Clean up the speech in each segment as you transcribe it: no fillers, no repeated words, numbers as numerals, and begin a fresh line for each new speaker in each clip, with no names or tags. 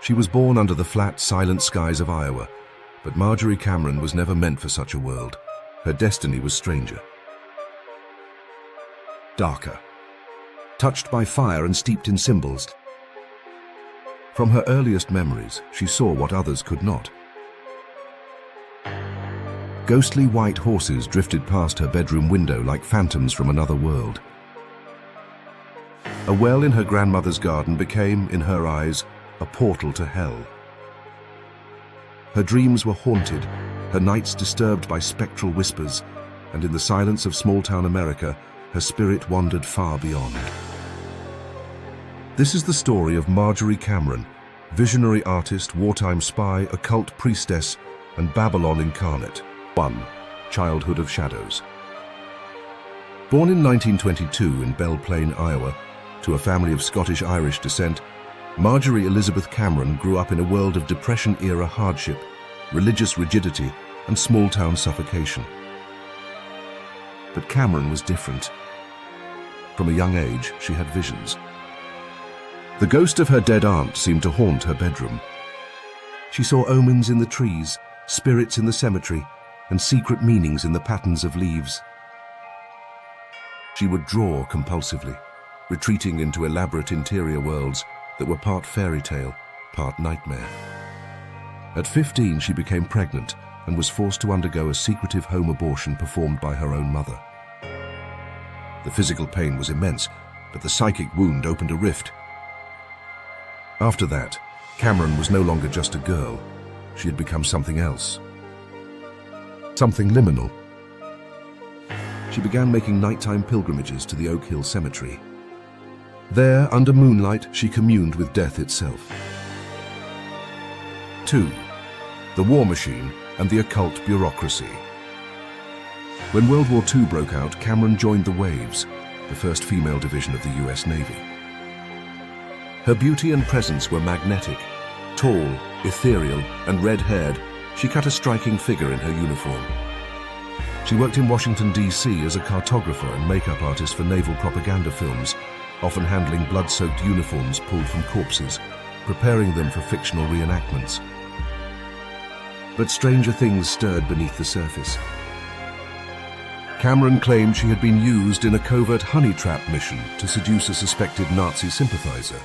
She was born under the flat, silent skies of Iowa, but Marjorie Cameron was never meant for such a world. Her destiny was stranger. Darker. Touched by fire and steeped in symbols. From her earliest memories, she saw what others could not. Ghostly white horses drifted past her bedroom window like phantoms from another world. A well in her grandmother's garden became, in her eyes, a portal to hell. Her dreams were haunted, her nights disturbed by spectral whispers, and in the silence of small-town America, her spirit wandered far beyond. This is the story of Marjorie Cameron, visionary artist, wartime spy, occult priestess, and Babalon incarnate. 1. Childhood of Shadows. Born in 1922 in Belle Plaine, Iowa, to a family of Scottish-Irish descent, Marjorie Elizabeth Cameron grew up in a world of Depression-era hardship, religious rigidity, and small-town suffocation. But Cameron was different. From a young age, she had visions. The ghost of her dead aunt seemed to haunt her bedroom. She saw omens in the trees, spirits in the cemetery, and secret meanings in the patterns of leaves. She would draw compulsively, retreating into elaborate interior worlds that were part fairy tale, part nightmare. At 15, she became pregnant and was forced to undergo a secretive home abortion performed by her own mother. The physical pain was immense, but the psychic wound opened a rift. After that, Cameron was no longer just a girl. She had become something else. Something liminal. She began making nighttime pilgrimages to the Oak Hill Cemetery. There, under moonlight, she communed with death itself. 2. The War Machine and the Occult Bureaucracy. When World War II broke out, Cameron joined the Waves, the first female division of the US Navy. Her beauty and presence were magnetic. Tall, ethereal, and red-haired, she cut a striking figure in her uniform. She worked in Washington, D.C. as a cartographer and makeup artist for naval propaganda films, often handling blood-soaked uniforms pulled from corpses, preparing them for fictional reenactments. But stranger things stirred beneath the surface. Cameron claimed she had been used in a covert honey trap mission to seduce a suspected Nazi sympathizer.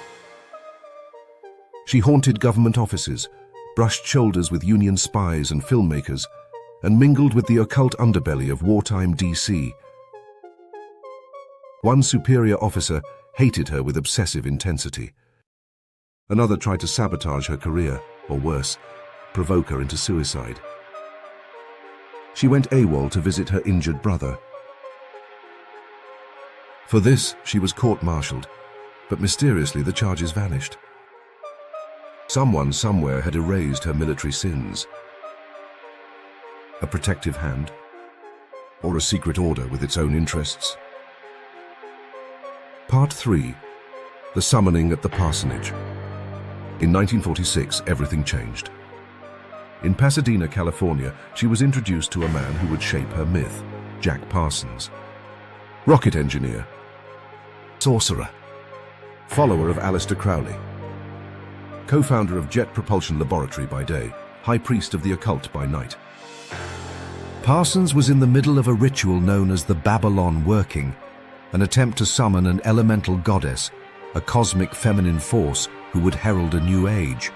She haunted government offices, brushed shoulders with Union spies and filmmakers, and mingled with the occult underbelly of wartime D.C. One superior officer hated her with obsessive intensity. Another tried to sabotage her career, or worse, provoke her into suicide. She went AWOL to visit her injured brother. For this, she was court-martialed, but mysteriously the charges vanished. Someone somewhere had erased her military sins. A protective hand, or a secret order with its own interests. Part 3. The Summoning at the Parsonage. In 1946, everything changed. In Pasadena, California, she was introduced to a man who would shape her myth, Jack Parsons. Rocket engineer, sorcerer, follower of Aleister Crowley, co-founder of Jet Propulsion Laboratory by day, high priest of the occult by night. Parsons was in the middle of a ritual known as the Babalon Working, an attempt to summon an elemental goddess, a cosmic feminine force who would herald a new age.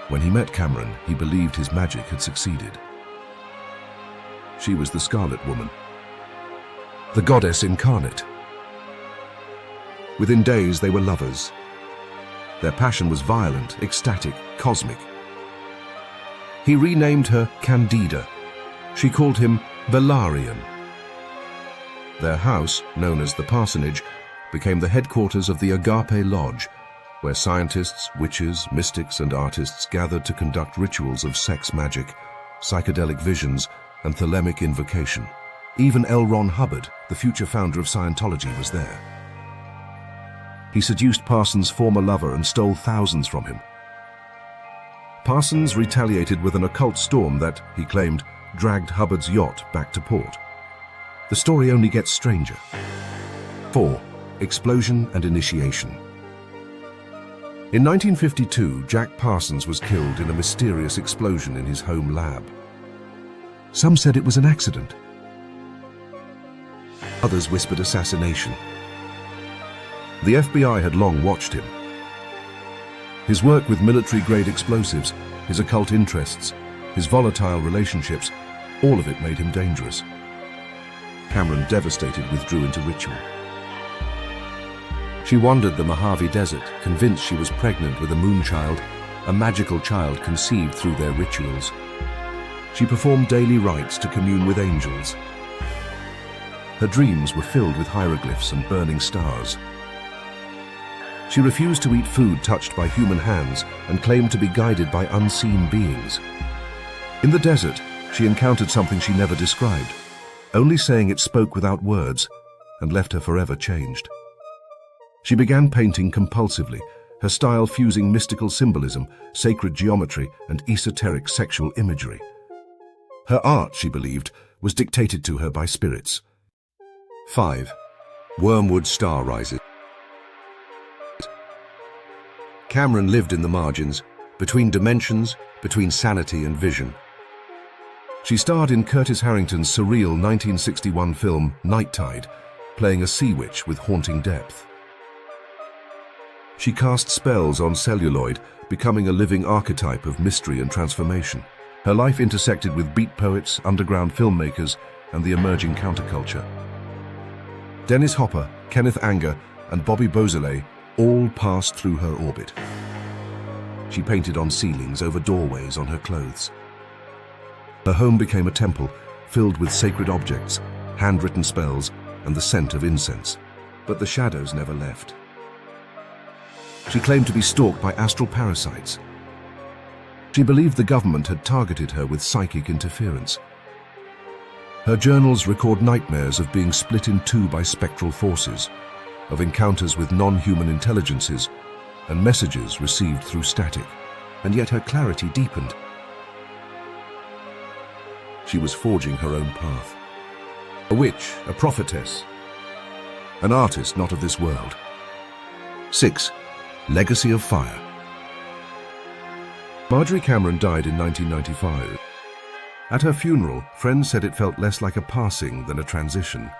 When he met Cameron, he believed his magic had succeeded. She was the Scarlet Woman, the goddess incarnate. Within days, they were lovers. Their passion was violent, ecstatic, cosmic. He renamed her Candida. She called him Valarian. Their house, known as the Parsonage, became the headquarters of the Agape Lodge, where scientists, witches, mystics, and artists gathered to conduct rituals of sex magic, psychedelic visions, and Thelemic invocation. Even L. Ron Hubbard, the future founder of Scientology, was there. He seduced Parsons' former lover and stole thousands from him. Parsons retaliated with an occult storm that, he claimed, dragged Hubbard's yacht back to port. The story only gets stranger. 4. Explosion and initiation. In 1952, Jack Parsons was killed in a mysterious explosion in his home lab. Some said it was an accident. Others whispered assassination. The FBI had long watched him. His work with military-grade explosives, his occult interests, his volatile relationships, all of it made him dangerous. Cameron, devastated, withdrew into ritual. She wandered the Mojave Desert, convinced she was pregnant with a Moonchild, a magical child conceived through their rituals. She performed daily rites to commune with angels. Her dreams were filled with hieroglyphs and burning stars. She refused to eat food touched by human hands and claimed to be guided by unseen beings. In the desert, she encountered something she never described, only saying it spoke without words and left her forever changed. She began painting compulsively, her style fusing mystical symbolism, sacred geometry, and esoteric sexual imagery. Her art, she believed, was dictated to her by spirits. 5. Wormwood Star rises. Cameron lived in the margins, between dimensions, between sanity and vision. She starred in Curtis Harrington's surreal 1961 film Night Tide, playing a sea witch with haunting depth. She cast spells on celluloid, becoming a living archetype of mystery and transformation. Her life intersected with beat poets, underground filmmakers, and the emerging counterculture. Dennis Hopper, Kenneth Anger, and Bobby Beausoleil all passed through her orbit. She painted on ceilings, over doorways, on her clothes. Her home became a temple filled with sacred objects, handwritten spells, and the scent of incense. But the shadows never left. She claimed to be stalked by astral parasites. She believed the government had targeted her with psychic interference. Her journals record nightmares of being split in two by spectral forces, of encounters with non-human intelligences, and messages received through static. And yet her clarity deepened. She was forging her own path. A witch, a prophetess, an artist not of this world. 6. Legacy of Fire. Marjorie Cameron died in 1995. At her funeral, friends said it felt less like a passing than a transition.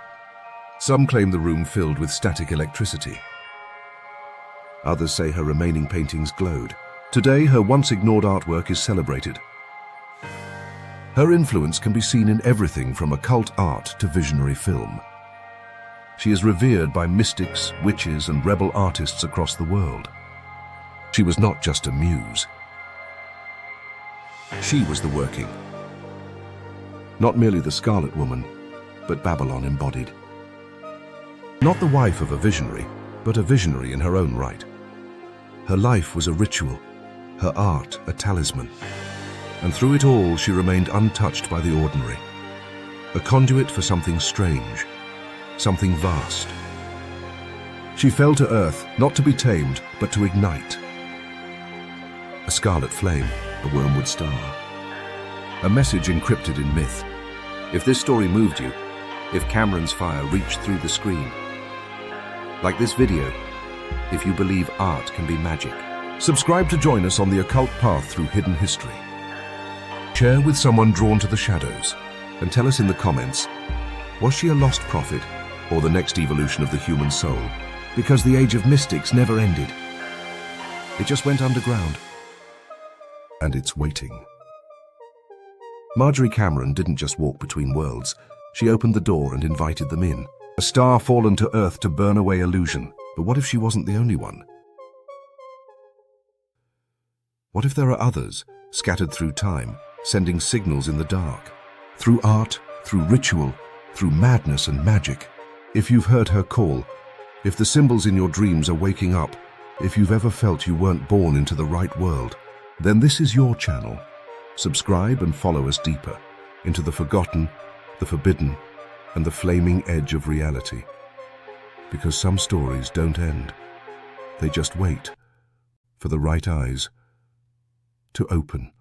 Some claim the room filled with static electricity. Others say her remaining paintings glowed. Today, her once-ignored artwork is celebrated. Her influence can be seen in everything from occult art to visionary film. She is revered by mystics, witches, and rebel artists across the world. She was not just a muse. She was the working. Not merely the Scarlet Woman, but Babalon embodied. Not the wife of a visionary, but a visionary in her own right. Her life was a ritual, her art a talisman. And through it all, she remained untouched by the ordinary. A conduit for something strange, something vast. She fell to earth, not to be tamed, but to ignite. A scarlet flame, a Wormwood Star. A message encrypted in myth. If this story moved you, if Cameron's fire reached through the screen, like this video, if you believe art can be magic, subscribe to join us on the occult path through hidden history. Share with someone drawn to the shadows, and tell us in the comments, was she a lost prophet or the next evolution of the human soul? Because the age of mystics never ended. It just went underground. And it's waiting. Marjorie Cameron didn't just walk between worlds. She opened the door and invited them in. A star fallen to earth to burn away illusion. But what if she wasn't the only one? What if there are others, scattered through time, sending signals in the dark? Through art, through ritual, through madness and magic. If you've heard her call, if the symbols in your dreams are waking up, if you've ever felt you weren't born into the right world, then this is your channel. Subscribe and follow us deeper into the forgotten, the forbidden, and the flaming edge of reality. Because some stories don't end. They just wait for the right eyes to open.